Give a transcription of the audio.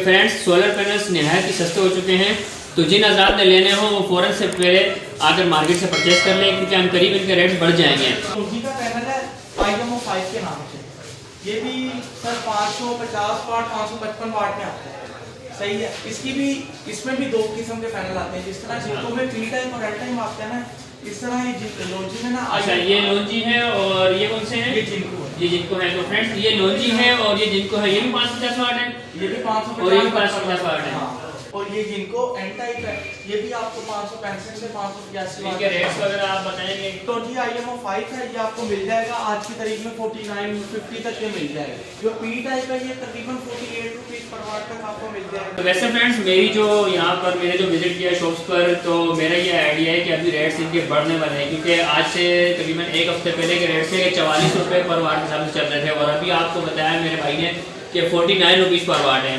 Friends, solar panels नहायत ही सस्ते हो चुके हैं, तो जिन हज़रात ने लेने हो वो फ़ौरन से पहले आकर मार्केट से परचेस कर लें, क्योंकि हम करीब इनके रेट्स बढ़ जाएंगे। रोजी का पैनल है IMO 5 के नाम से, ये भी सर 550 वाट 555 वाट में आता है। सही है। इसमें भी दो किस्म के पैनल आते हैं, जिस तरह जिनको में पी टाइम और एल टाइम आते हैं ना, इस तरह ये लोंजी में ना। अच्छा, ये लोंजी है और ये कौन से हैं? ये जिनको है। तो फ्रेंड्स, ये लोंजी है और ये जिनको है, ये भी 550 वाट है, ये भी 550 और ये भी 550 वाट है। हाँ। और ये जिनको एन टाइप है, ये भी आपको 565 से 585 वाट के रेट्स वगैरह आप बताएंगे? तो जी IMO 5 है, ये आपको मिल जाएगा आज की तारीख में 49 50 तक ये मिल जाएगा। जो पी टाइप है ये तकरीबन 48 रुपीज पर वाट तक आपको मिल जाएगा। तो वैसे फ्रेंड्स, मेरी जो यहाँ पर मैंने जो विजिट किया शॉप्स पर, तो मेरा ये आइडिया है कि अभी रेट्स इनके बढ़ने वाले हैं, क्योंकि आज से तकरीबन एक हफ्ते पहले के रेट से 44 रुपये पर वाट के हिसाब से चल रहे थे, और अभी आपको बताया मेरे भाई ने कि 49 रुपीज़ पर वाट है।